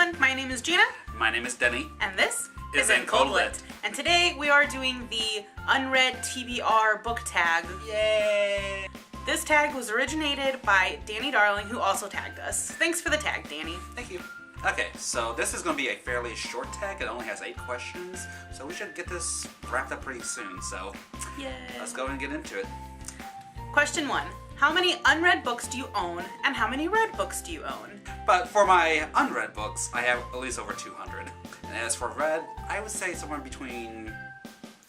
everyone, my name is Gina. My name is Danni. And this is In Cold Lit. And today we are doing the Unread Tbr Book Tag. Yay! This tag was originated by Danni Darling, who also tagged us. Thanks for the tag, Danni. Thank you. Okay, so this is going to be a fairly short tag. It only has 8 questions, so we should get this wrapped up pretty soon. So Yay. Let's go and get into it. Question 1. How many unread books do you own, and how many read books do you own? But for my unread books, I have at least over 200. And as for read, I would say somewhere between,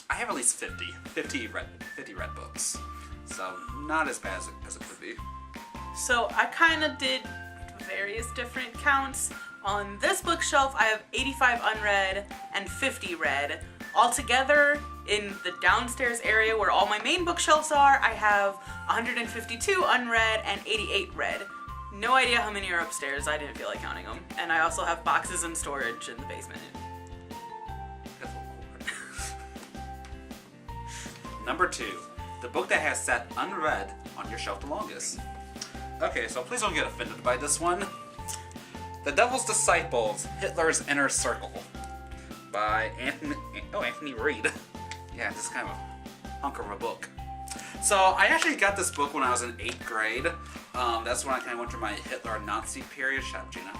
I have at least 50 read books. So not as bad as it could be. So I kind of did various different counts. On this bookshelf, I have 85 unread and 50 read. Altogether, in the downstairs area where all my main bookshelves are, I have 152 unread and 88 read. No idea how many are upstairs, I didn't feel like counting them. And I also have boxes in storage in the basement. Number 2, the book that has sat unread on your shelf the longest. Okay, so please don't get offended by this one. The Devil's Disciples, Hitler's Inner Circle by Anthony Reed. Yeah, this is kind of a hunk of a book. So I actually got this book when I was in 8th grade. That's when I kind of went through my Hitler and Nazi period. Shut up, Gina.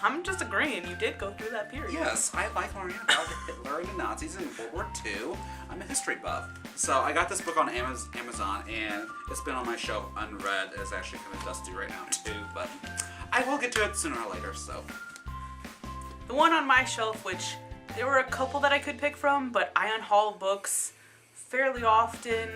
I'm just agreeing, you did go through that period. Yes, I like learning about Hitler and the Nazis in World War II. I'm a history buff. So I got this book on Amazon, and it's been on my shelf unread. It's actually kind of dusty right now too, but I will get to it sooner or later, so. The one on my shelf, which there were a couple that I could pick from, but I unhaul books fairly often,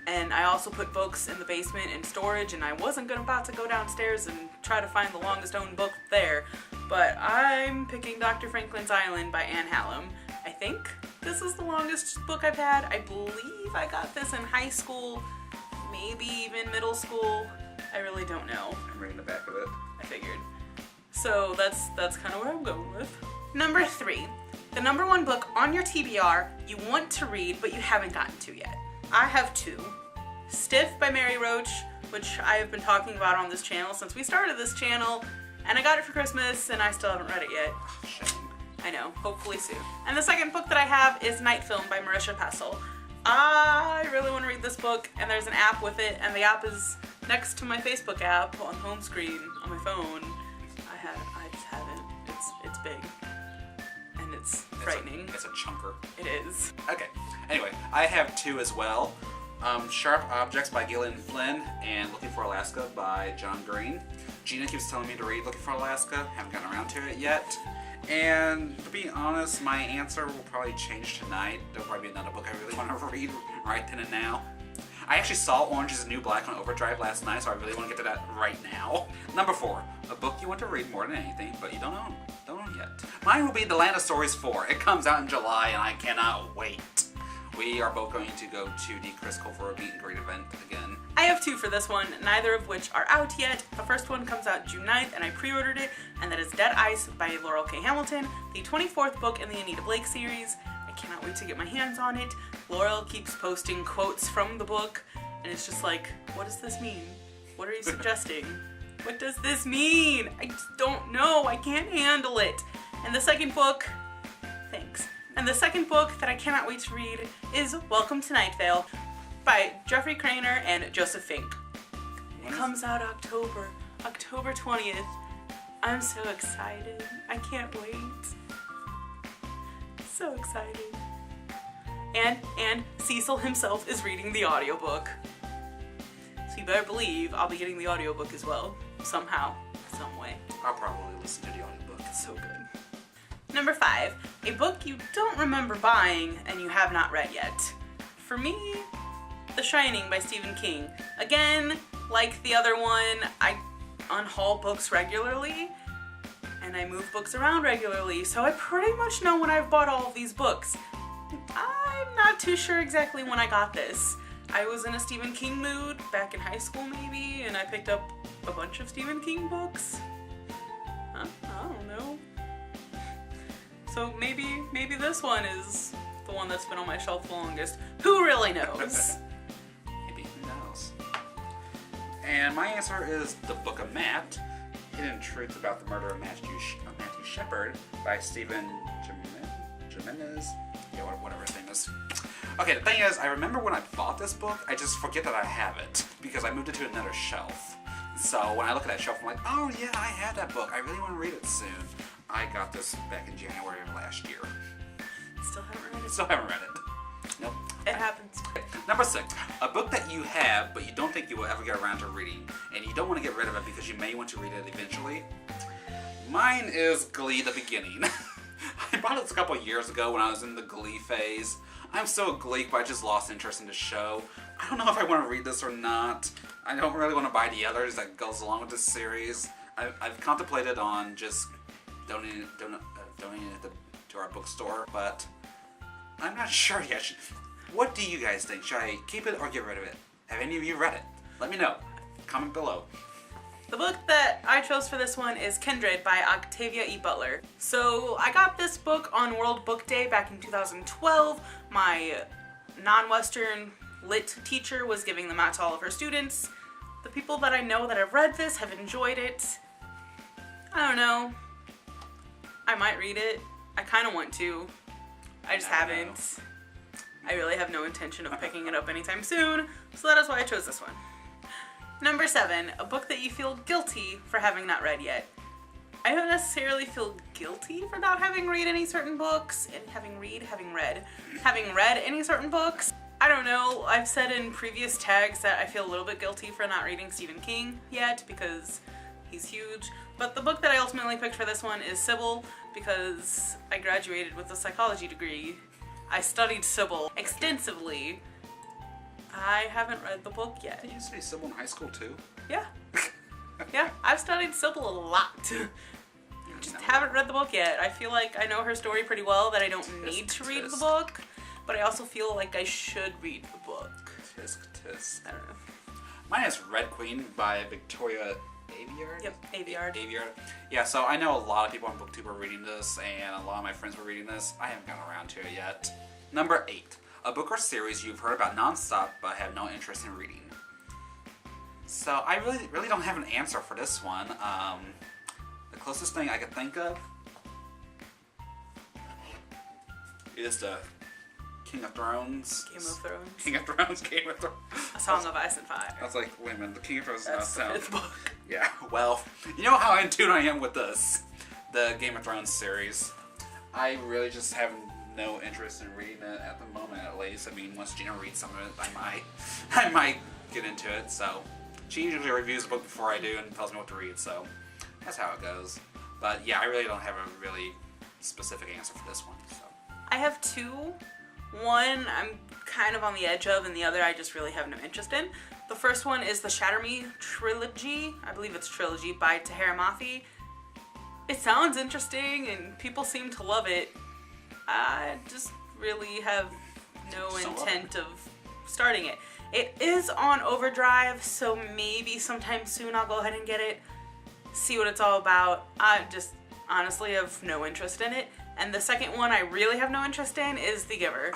and I also put books in the basement in storage, and I wasn't about to go downstairs and try to find the longest owned book there, but I'm picking Dr. Franklin's Island by Anne Hallam. I think this is the longest book I've had. I believe I got this in high school, maybe even middle school. I really don't know. I'm reading the back of it. I figured. So that's kind of where I'm going with. Number 3. The number 1 book on your TBR you want to read but you haven't gotten to yet. I have 2. Stiff by Mary Roach, which I have been talking about on this channel since we started this channel, and I got it for Christmas and I still haven't read it yet. Shame. I know, hopefully soon. And the second book that I have is Night Film by Marisha Pessl. I really want to read this book, and there's an app with it, and the app is next to my Facebook app on the home screen on my phone. I just haven't. It's big. And it's frightening. It's a chunker. It is. Okay. Anyway, I have 2 as well. Sharp Objects by Gillian Flynn and Looking for Alaska by John Green. Gina keeps telling me to read Looking for Alaska. Haven't gotten around to it yet. And to be honest, my answer will probably change tonight. There'll probably be another book I really want to read right then and now. I actually saw Orange is the New Black on Overdrive last night, so I really want to get to that right now. Number 4, a book you want to read more than anything, but you don't own yet. Mine will be The Land of Stories 4. It comes out in July, and I cannot wait. We are both going to go to the Crisco for a meet and greet event again. I have 2 for this one, neither of which are out yet. The first one comes out June 9th, and I pre-ordered it, and that is Dead Ice by Laurel K Hamilton, the 24th book in the Anita Blake series. I cannot wait to get my hands on it. Laurel keeps posting quotes from the book, and it's just like, what does this mean? What are you suggesting? What does this mean? I just don't know. I can't handle it. And the second book, thanks. And the second book that I cannot wait to read is Welcome to Night Vale by Jeffrey Cranor and Joseph Fink. It comes out October 20th. I'm so excited. I can't wait. So excited. And Cecil himself is reading the audiobook. So you better believe I'll be getting the audiobook as well. Somehow. Some way. I'll probably listen to the audiobook. It's so good. Number 5. A book you don't remember buying and you have not read yet. For me, The Shining by Stephen King. Again, like the other one, I unhaul books regularly and I move books around regularly, so I pretty much know when I've bought all of these books. I'm not too sure exactly when I got this. I was in a Stephen King mood back in high school maybe, and I picked up a bunch of Stephen King books. I don't know. So maybe this one is the one that's been on my shelf the longest. Who really knows? Maybe, who knows? And my answer is The Book of Matt, Hidden Truths About the Murder of Matthew Shepard Shepherd by Stephen Jimenez. Yeah, whatever his name is. Okay, the thing is, I remember when I bought this book, I just forget that I have it because I moved it to another shelf. So when I look at that shelf, I'm like, oh yeah, I had that book. I really want to read it soon. I got this back in January of last year. Still haven't read it. Still haven't read it. Nope. It happens. Number 6, a book that you have, but you don't think you will ever get around to reading, and you don't want to get rid of it because you may want to read it eventually. Mine is Glee: The Beginning. I bought it a couple years ago when I was in the Glee phase. I'm still a Glee, but I just lost interest in the show. I don't know if I want to read this or not. I don't really want to buy the others that goes along with this series. I've contemplated on just donating it to our bookstore, but I'm not sure yet. What do you guys think? Should I keep it or get rid of it? Have any of you read it? Let me know. Comment below. The book that I chose for this one is Kindred by Octavia E. Butler. So I got this book on World Book Day back in 2012. My non-Western lit teacher was giving them out to all of her students. The people that I know that have read this have enjoyed it. I don't know. I might read it. I kind of want to. I just haven't. I really have no intention of picking it up anytime soon, so that is why I chose this one. Number 7, a book that you feel guilty for having not read yet. I don't necessarily feel guilty for not having read any certain books, and having read any certain books. I don't know, I've said in previous tags that I feel a little bit guilty for not reading Stephen King yet because he's huge. But the book that I ultimately picked for this one is Sybil because I graduated with a psychology degree. I studied Sybil extensively. I haven't read the book yet. Did you study Sybil in high school too? Yeah. Yeah, I've studied Sybil a lot. Just haven't read the book yet. I feel like I know her story pretty well, that I don't need to read the book, but I also feel like I should read the book. Tisk tisk. I don't know. Mine is Red Queen by Victoria Aveyard? Yep, Aveyard. Yeah, so I know a lot of people on BookTube are reading this, and a lot of my friends were reading this. I haven't gotten around to it yet. Number 8. A book or series you've heard about nonstop but have no interest in reading. So I really don't have an answer for this one. The closest thing I could think of is the Game of Thrones. Game of Thrones. A Song of Ice and Fire. I was like, wait a minute, the King of Thrones is That's not the 5th book. Yeah, well, you know how in tune I am with this. The Game of Thrones series. I really just have no interest in reading it at the moment, at least. I mean, once Gina reads some of it, I might get into it, so. She usually reviews the book before I do and tells me what to read, so that's how it goes. But yeah, I really don't have a really specific answer for this one, so. I have 2. One I'm kind of on the edge of, and the other I just really have no interest in. The first one is the Shatter Me trilogy. I believe it's trilogy by Tahereh Mafi. It sounds interesting, and people seem to love it. I just really have no intent of starting it. It is on Overdrive, so maybe sometime soon I'll go ahead and get it, see what it's all about. I just honestly have no interest in it. And the second one I really have no interest in is The Giver.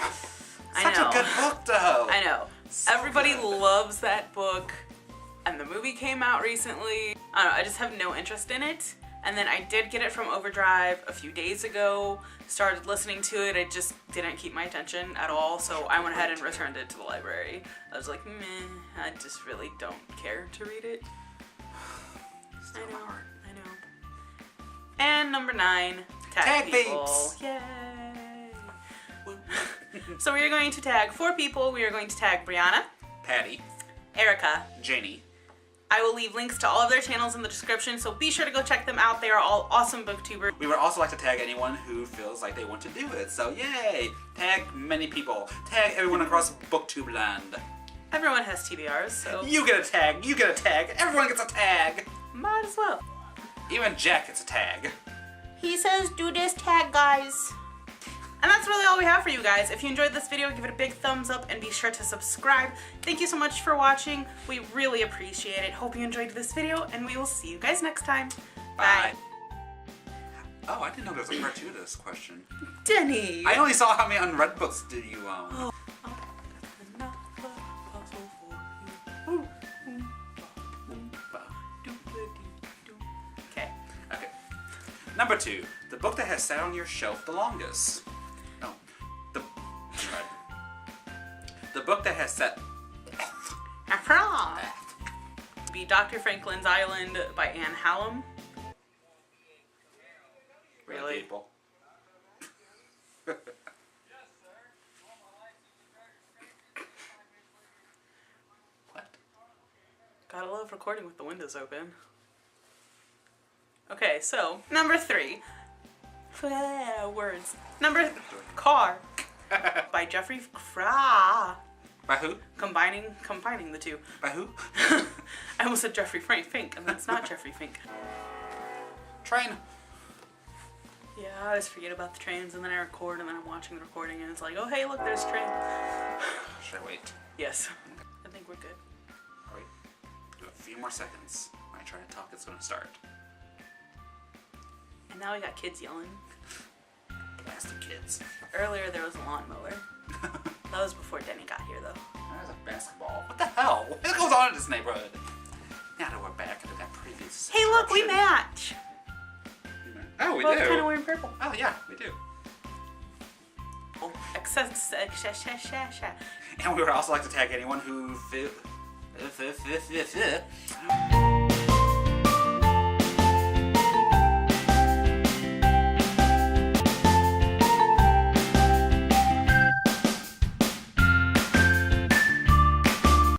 Such a good book, though. I know. So Everybody good. Loves that book, and the movie came out recently. I don't know, I just have no interest in it. And then I did get it from Overdrive a few days ago, started listening to it, it just didn't keep my attention at all, so I went ahead and returned it to the library. I was like, meh, I just really don't care to read it. Still I know, hard. I know. And number 9, tag people. PEEPS. Yay! So we are going to tag 4 people. We are going to tag Brianna, Patty, Erica, Janie. I will leave links to all of their channels in the description, so be sure to go check them out. They are all awesome booktubers. We would also like to tag anyone who feels like they want to do it. So yay! Tag many people. Tag everyone across booktube land. Everyone has TBRs, so You get a tag. You get a tag. Everyone gets a tag. might as well. Even Jack gets a tag. He says do this tag, guys. And that's really all we have for you guys. If you enjoyed this video, give it a big thumbs up and be sure to subscribe. Thank you so much for watching. We really appreciate it. Hope you enjoyed this video, and we will see you guys next time. Bye. Oh, I didn't know there was a part 2 to this question. Danni! I only saw how many unread books do you own. Okay. Okay. Number 2. 2. The book that has sat on your shelf the longest. No. The book that has sat... Be Dr. Franklin's Island by Anne Hallam. Really? People. What? Gotta love recording with the windows open. Okay, so, number 3. Words. Car. By Jeffrey Fra. By who? Combining the two. By who? I almost said Jeffrey Fink, and that's not Jeffrey Fink. Train. Yeah, I always forget about the trains, and then I record, and then I'm watching the recording, and it's like, oh, hey, look, there's a train. Should I wait? Yes. I think we're good. Wait. Do a few more seconds. When I try to talk, it's going to start. And now we got kids yelling. Blasted kids. Earlier, there was a lawnmower. That was before Danni got here, though. There's a basketball. What the hell? What goes on in this neighborhood? Now that we're back into that previous... Hey, look, we match! Oh, we Both do? kind of wearing purple. Oh, yeah, we do. Oh, And we would also like to tag anyone who...